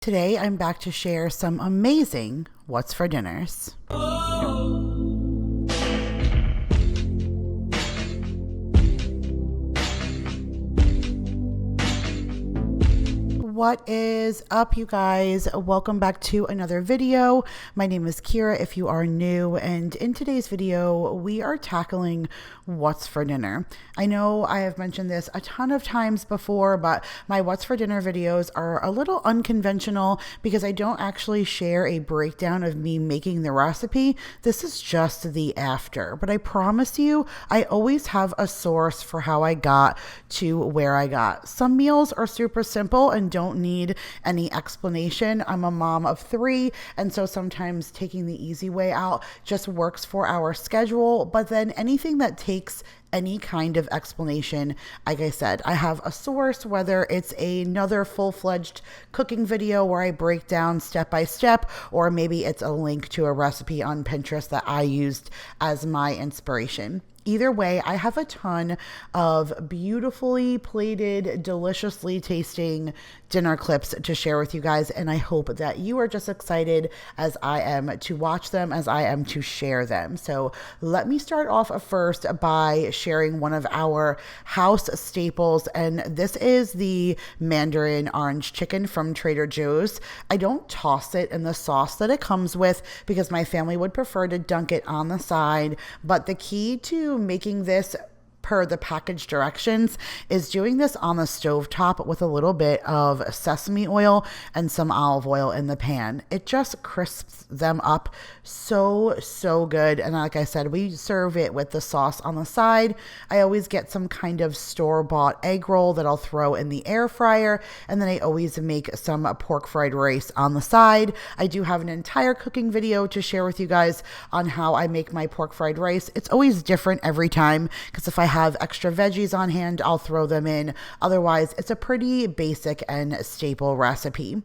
Today I'm back to share some amazing what's for dinners. What is up, you guys? Welcome back to another video. My name is Kira if you are new, and in today's video we are tackling what's for dinner. I know I have mentioned this a ton of times before, but my what's for dinner videos are a little unconventional because I don't actually share a breakdown of me making the recipe. This is just the after, but I promise you I always have a source for how I got to where I got. Some meals are super simple and don't need any explanation. I'm a mom of 3, and so sometimes taking the easy way out just works for our schedule. But then anything that takes any kind of explanation, like I said, I have a source, whether it's another full-fledged cooking video where I break down step by step, or maybe it's a link to a recipe on Pinterest that I used as my inspiration. Either way, I have a ton of beautifully plated, deliciously tasting dinner clips to share with you guys, and I hope that you are just excited as I am to watch them, as I am to share them. So let me start off first by sharing one of our house staples, and this is the Mandarin orange chicken from Trader Joe's. I don't toss it in the sauce that it comes with because my family would prefer to dunk it on the side, but the key to making this per the package directions is doing this on the stovetop with a little bit of sesame oil and some olive oil in the pan. It just crisps them up so good. And like I said, we serve it with the sauce on the side. I always get some kind of store-bought egg roll that I'll throw in the air fryer, and then I always make some pork fried rice on the side. I do have an entire cooking video to share with you guys on how I make my pork fried rice. It's always different every time because if I have extra veggies on hand, I'll throw them in. Otherwise, it's a pretty basic and staple recipe.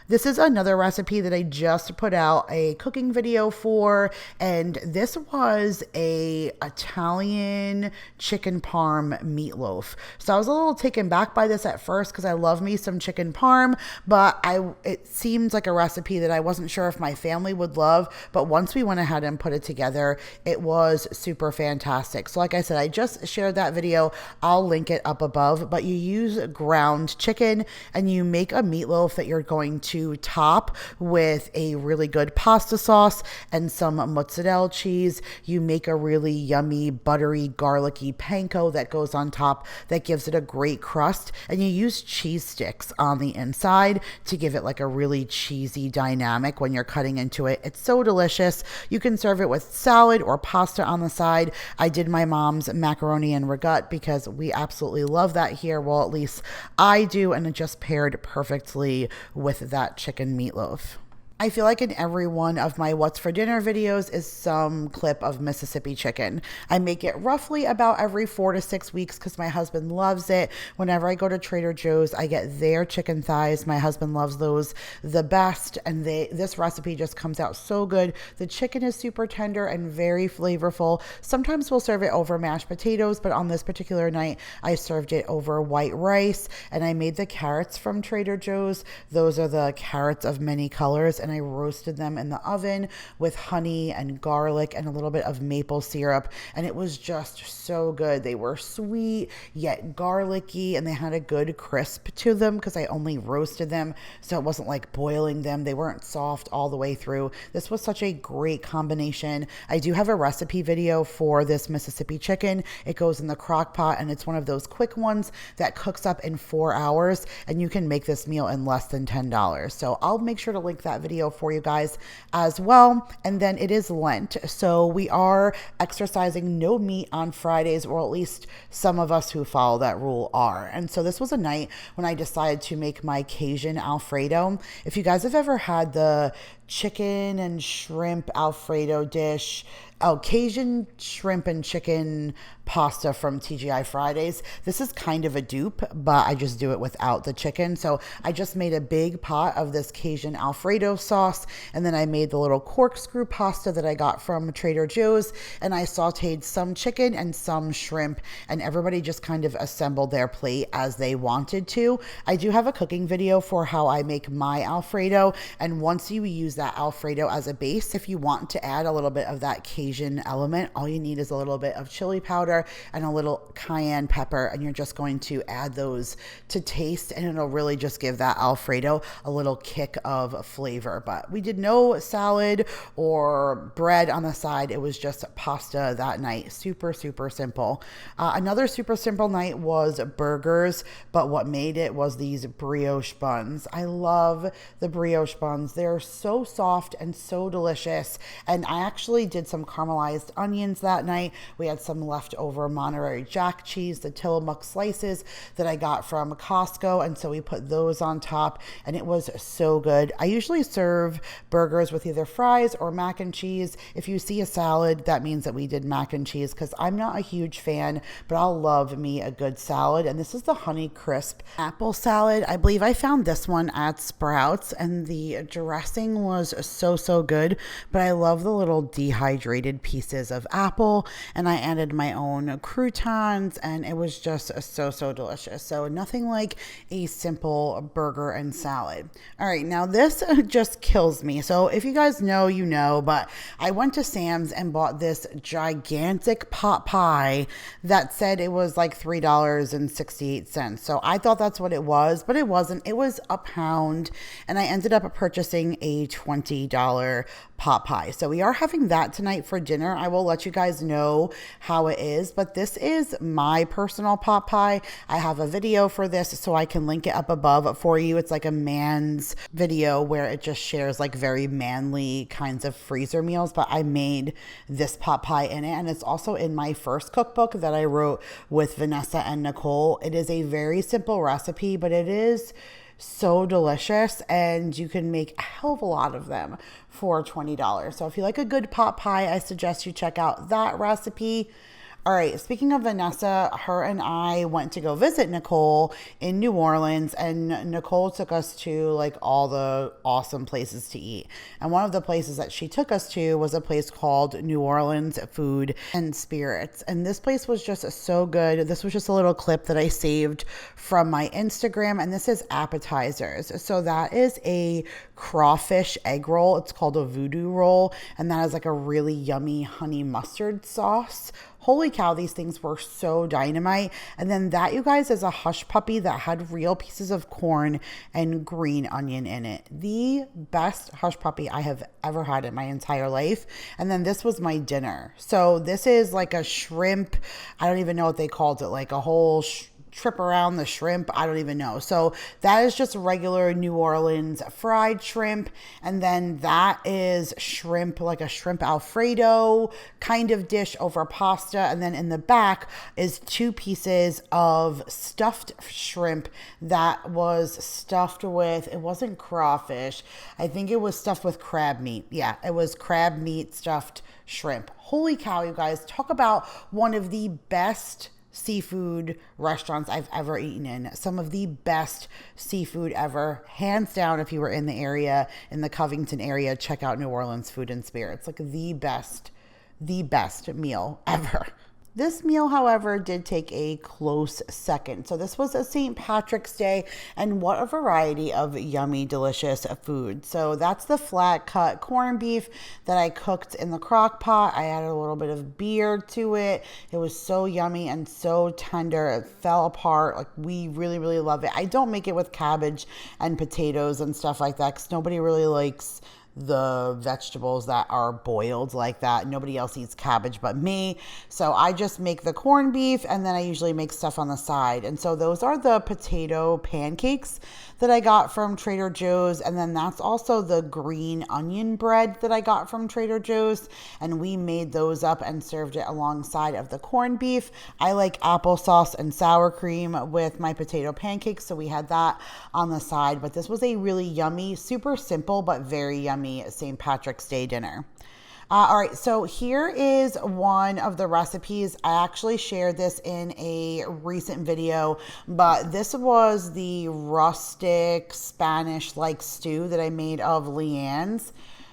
This is another recipe that I just put out a cooking video for, and this was a Italian chicken parm meatloaf. So I was a little taken back by this at first because I love me some chicken parm, but it seemed like a recipe that I wasn't sure if my family would love, but once we went ahead and put it together, it was super fantastic. So like I said, I just shared that video. I'll link it up above, but you use ground chicken and you make a meatloaf that you're going to top with a really good pasta sauce and some mozzarella cheese. You make a really yummy, buttery, garlicky panko that goes on top that gives it a great crust, and you use cheese sticks on the inside to give it like a really cheesy dynamic when you're cutting into it. It's so delicious. You can serve it with salad or pasta on the side. I did my mom's macaroni and ragout because we absolutely love that here. Well, at least I do, and it just paired perfectly with that chicken meatloaf. I feel like in every one of my what's for dinner videos is some clip of Mississippi chicken. I make it roughly about every 4 to 6 weeks because my husband loves it. Whenever I go to Trader Joe's, I get their chicken thighs. My husband loves those the best, and this recipe just comes out so good. The chicken is super tender and very flavorful. Sometimes we'll serve it over mashed potatoes, but on this particular night, I served it over white rice, and I made the carrots from Trader Joe's. Those are the carrots of many colors, and I roasted them in the oven with honey and garlic and a little bit of maple syrup, and it was just so good. They were sweet yet garlicky, and they had a good crisp to them because I only roasted them, so it wasn't like boiling them. They weren't soft all the way through. This was such a great combination. I do have a recipe video for this Mississippi chicken. It goes in the crock pot, and it's one of those quick ones that cooks up in 4 hours, and you can make this meal in less than $10. So I'll make sure to link that video for you guys as well. And then it is Lent, so we are exercising no meat on Fridays, or at least some of us who follow that rule are. And so this was a night when I decided to make my Cajun Alfredo. If you guys have ever had the chicken and shrimp Alfredo dish. Oh, Cajun shrimp and chicken pasta from TGI Fridays. This is kind of a dupe, but I just do it without the chicken. So I just made a big pot of this Cajun Alfredo sauce, and then I made the little corkscrew pasta that I got from Trader Joe's, and I sauteed some chicken and some shrimp, and everybody just kind of assembled their plate as they wanted to. I do have a cooking video for how I make my Alfredo, and once you use that Alfredo as a base, if you want to add a little bit of that Cajun element, all you need is a little bit of chili powder and a little cayenne pepper, and you're just going to add those to taste, and it'll really just give that Alfredo a little kick of flavor. But we did no salad or bread on the side. It was just pasta that night. Super, super simple. Another super simple night was burgers, but what made it was these brioche buns. I love the brioche buns. They're so soft and so delicious, and I actually did some caramelized onions that night. We had some leftover Monterey Jack cheese, the Tillamook slices that I got from Costco, and so we put those on top, and it was so good. I usually serve burgers with either fries or mac and cheese. If you see a salad, that means that we did mac and cheese, because I'm not a huge fan, but I'll love me a good salad. And this is the Honey Crisp apple salad. I believe I found this one at Sprouts, and the dressing was so good, but I love the little dehydrated pieces of apple, and I added my own croutons, and it was just so delicious. So nothing like a simple burger and salad. All right, now this just kills me. So if you guys know, you know, but I went to Sam's and bought this gigantic pot pie that said it was like $3.68. So I thought that's what it was, but it wasn't. It was a pound, and I ended up purchasing a $20 pot pie. So we are having that tonight for dinner. I will let you guys know how it is, but this is my personal pot pie. I have a video for this, so I can link it up above for you. It's like a man's video where it just shares like very manly kinds of freezer meals, but I made this pot pie in it, and it's also in my first cookbook that I wrote with Vanessa and Nicole. It is a very simple recipe, but it is so delicious, and you can make a hell of a lot of them for $20. So if you like a good pot pie, I suggest you check out that recipe. All right, speaking of Vanessa, her and I went to go visit Nicole in New Orleans, and Nicole took us to like all the awesome places to eat. And one of the places that she took us to was a place called New Orleans Food and Spirits. And this place was just so good. This was just a little clip that I saved from my Instagram, and this is appetizers. So that is a crawfish egg roll. It's called a Voodoo Roll, and that is like a really yummy honey mustard sauce. Holy cow, these things were so dynamite. And then that, you guys, is a hush puppy that had real pieces of corn and green onion in it. The best hush puppy I have ever had in my entire life. And then this was my dinner. So this is like a shrimp. I don't even know what they called it, like a whole trip around the shrimp. I don't even know. So that is just regular New Orleans fried shrimp. And then that is shrimp, like a shrimp Alfredo kind of dish over pasta. And then in the back is 2 pieces of stuffed shrimp that was stuffed with, it wasn't crawfish. I think it was stuffed with crab meat. Yeah, it was crab meat stuffed shrimp. Holy cow, you guys. Talk about one of the best seafood restaurants I've ever eaten in. Some of the best seafood ever. Hands down, if you were in the area, in the Covington area, check out New Orleans Food and Spirits. Like the best meal ever. This meal, however, did take a close second. So this was a St. Patrick's Day, and what a variety of yummy, delicious food. So that's the flat cut corned beef that I cooked in the crock pot. I added a little bit of beer to it. It was so yummy and so tender. It fell apart. Like, we really love it. I don't make it with cabbage and potatoes and stuff like that, because nobody really likes the vegetables that are boiled like that. Nobody else eats cabbage but me. So I just make the corned beef, and then I usually make stuff on the side. And so those are the potato pancakes that I got from Trader Joe's. And then that's also the green onion bread that I got from Trader Joe's. And we made those up and served it alongside of the corned beef. I like applesauce and sour cream with my potato pancakes, so we had that on the side. But this was a really yummy, super simple, but very yummy yummy St. Patrick's Day dinner. All right, so here is one of the recipes. I actually shared this in a recent video, but this was the rustic Spanish-like stew that I made of Leanne's.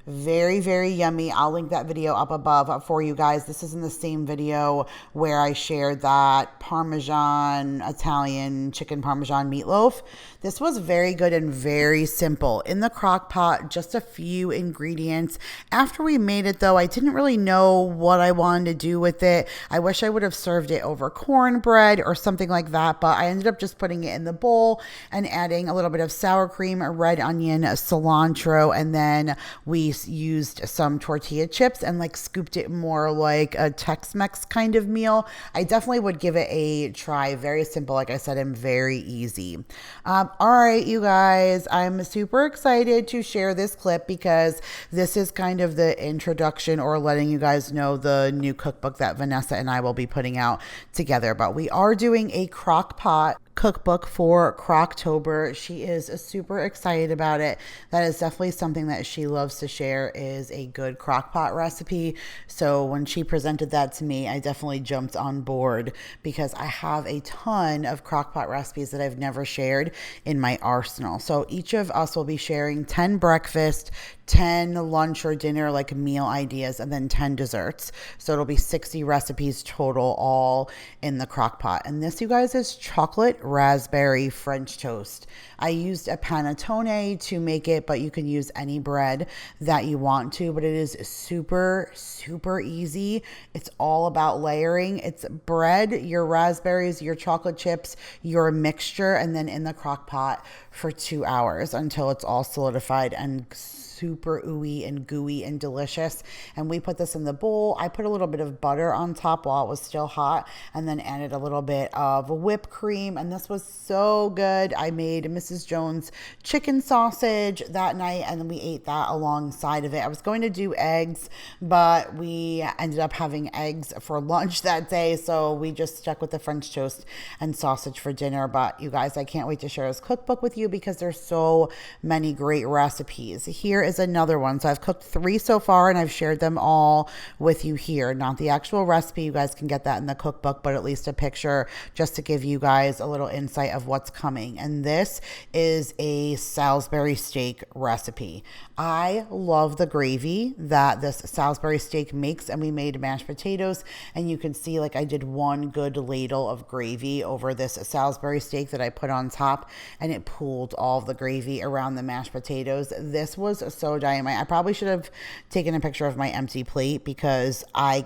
Very, very yummy. I'll link that video up above for you guys. This is in the same video where I shared that Parmesan Italian chicken Parmesan meatloaf. This was very good and very simple. In the crock pot, just a few ingredients. After we made it though, I didn't really know what I wanted to do with it. I wish I would have served it over cornbread or something like that, but I ended up just putting it in the bowl and adding a little bit of sour cream, red onion, cilantro, and then we used some tortilla chips and like scooped it more like a Tex-Mex kind of meal. I definitely would give it a try. Very simple, like I said, and very easy. All right, you guys, I'm super excited to share this clip because this is kind of the introduction or letting you guys know the new cookbook that Vanessa and I will be putting out together. But we are doing a crock pot cookbook for Crocktober. She is super excited about it. That is definitely something that she loves to share, is a good crock pot recipe. So when she presented that to me, I definitely jumped on board because I have a ton of crock pot recipes that I've never shared in my arsenal. So each of us will be sharing 10 breakfast, 10 lunch or dinner like meal ideas, and then 10 desserts. So it'll be 60 recipes total, all in the crock pot. And this, you guys, is chocolate raspberry French toast. I used a panettone to make it, but you can use any bread that you want to, but it is super, super easy. It's all about layering. It's bread, your raspberries, your chocolate chips, your mixture, and then in the crock pot for 2 hours until it's all solidified and super ooey and gooey and delicious. And we put this in the bowl. I put a little bit of butter on top while it was still hot, and then added a little bit of whipped cream. And this was so good. I made Mrs. Jones chicken sausage that night, and then we ate that alongside of it. I was going to do eggs, but we ended up having eggs for lunch that day, so we just stuck with the French toast and sausage for dinner. But you guys, I can't wait to share this cookbook with you because there's so many great recipes. Here is another one. So I've cooked 3 so far, and I've shared them all with you here. Not the actual recipe, you guys can get that in the cookbook, but at least a picture just to give you guys a little insight of what's coming. And this is a Salisbury steak recipe. I love the gravy that this Salisbury steak makes, and we made mashed potatoes, and you can see like I did 1 good ladle of gravy over this Salisbury steak that I put on top, and it pooled all of the gravy around the mashed potatoes. This was so dynamite. I probably should have taken a picture of my empty plate because I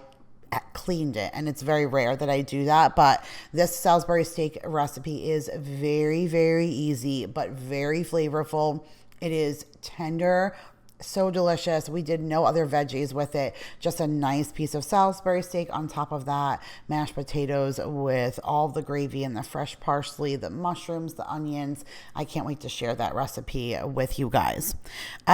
cleaned it, and it's very rare that I do that. But this Salisbury steak recipe is very, very easy but very flavorful. It is tender, so delicious. We did no other veggies with it, just a nice piece of Salisbury steak on top of that, mashed potatoes with all the gravy and the fresh parsley, the mushrooms, the onions. I can't wait to share that recipe with you guys.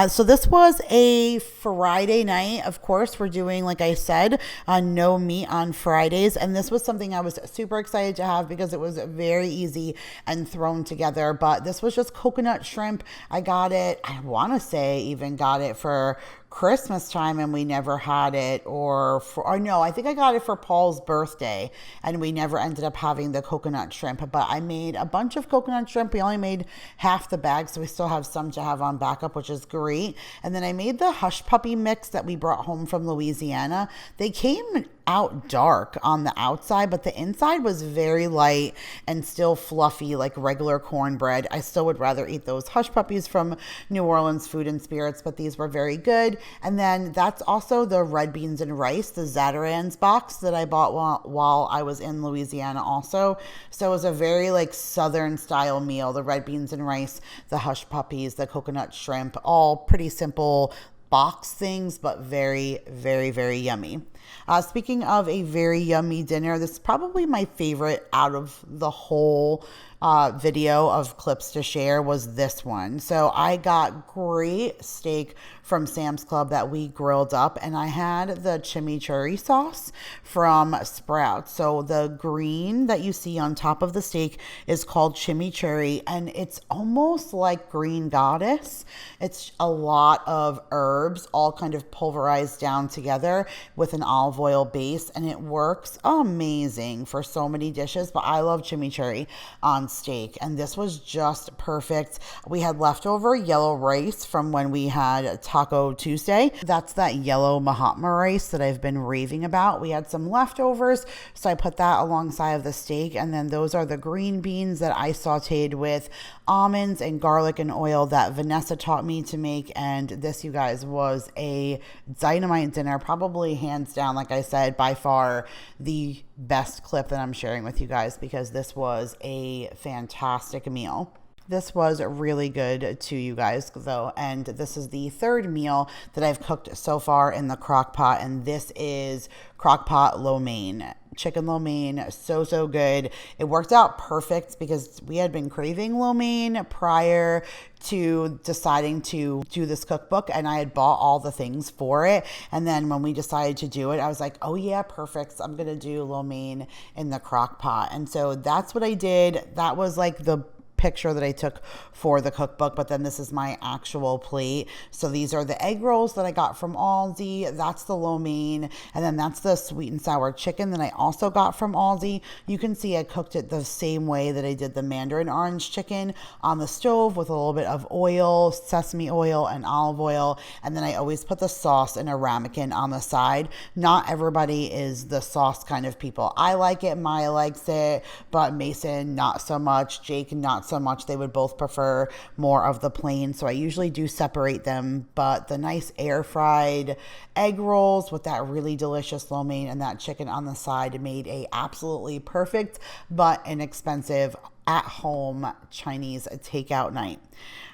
So this was a Friday night. Of course, we're doing, like I said, no meat on Fridays, and this was something I was super excited to have because it was very easy and thrown together. But this was just coconut shrimp. I got it, I want to say even got it for Christmas time, and we never had it, or no, I think I got it for Paul's birthday, and we never ended up having the coconut shrimp. But I made a bunch of coconut shrimp. We only made half the bag, so we still have some to have on backup, which is great. And then I made the hush puppy mix that we brought home from Louisiana. They came out dark on the outside, but the inside was very light and still fluffy like regular cornbread. I still would rather eat those hush puppies from New Orleans Food and Spirits, but these were very good. And then that's also the red beans and rice, the Zatarain's box that I bought while I was in Louisiana also. So it was a very like Southern style meal, the red beans and rice, the hush puppies, the coconut shrimp, all pretty simple box things, but very, very, very yummy. Speaking of a very yummy dinner, this is probably my favorite out of the whole video of clips to share was this one. So I got great steak from Sam's Club that we grilled up, and I had the chimichurri sauce from Sprouts. So the green that you see on top of the steak is called chimichurri, and it's almost like green goddess. It's a lot of herbs all kind of pulverized down together with an olive oil base, and it works amazing for so many dishes. But I love chimichurri on steak, and this was just perfect. We had leftover yellow rice from when we had Taco Tuesday. That's that yellow Mahatma rice that I've been raving about. We had some leftovers, so I put that alongside of the steak, and then those are the green beans that I sauteed with almonds and garlic and oil that Vanessa taught me to make. And this, you guys, was a dynamite dinner, probably hands down, like I said, by far the best clip that I'm sharing with you guys, because this was a fantastic meal. This was really good to you guys though, and this is the third meal that I've cooked so far in the crock pot, and this is crock pot lo mein. Chicken lo mein, so good. It worked out perfect because we had been craving lo mein prior to deciding to do this cookbook, and I had bought all the things for it. And then when we decided to do it, I was like, oh yeah, perfect. I'm gonna do lo mein in the crock pot. And so that's what I did. That was like the picture that I took for the cookbook, but then this is my actual plate. So these are the egg rolls that I got from Aldi. That's the lo mein, and then that's the sweet and sour chicken that I also got from Aldi. You can see I cooked it the same way that I did the Mandarin orange chicken on the stove with a little bit of oil, sesame oil, and olive oil, and then I always put the sauce in a ramekin on the side. Not everybody is the sauce kind of people. I like it, Maya likes it, but Mason not so much, Jake not so much. They would both prefer more of the plain, so I usually do separate them. But the nice air fried egg rolls with that really delicious lo mein and that chicken on the side made a absolutely perfect but inexpensive at home Chinese takeout night.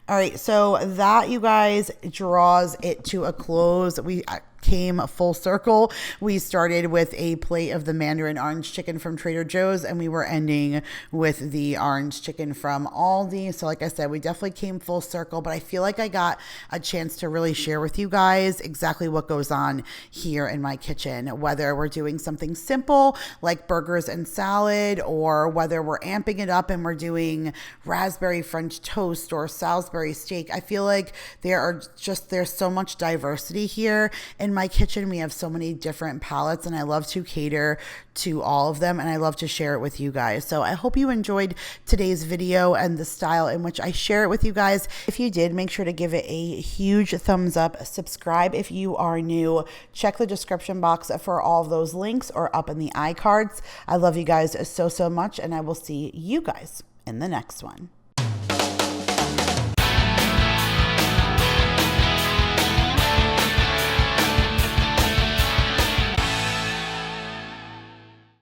All right, so that, you guys, draws it to a close. We came full circle. We started with a plate of the Mandarin orange chicken from Trader Joe's, and we were ending with the orange chicken from Aldi. So like I said, we definitely came full circle, but I feel like I got a chance to really share with you guys exactly what goes on here in my kitchen, whether we're doing something simple like burgers and salad, or whether we're amping it up and we're doing raspberry French toast or Salisbury steak. I feel like there's so much diversity here in my kitchen. We have so many different palettes, and I love to cater to all of them, and I love to share it with you guys. So I hope you enjoyed today's video and the style in which I share it with you guys. If you did, make sure to give it a huge thumbs up. Subscribe if you are new. Check the description box for all of those links, or up in the iCards. I love you guys so much, and I will see you guys in the next one.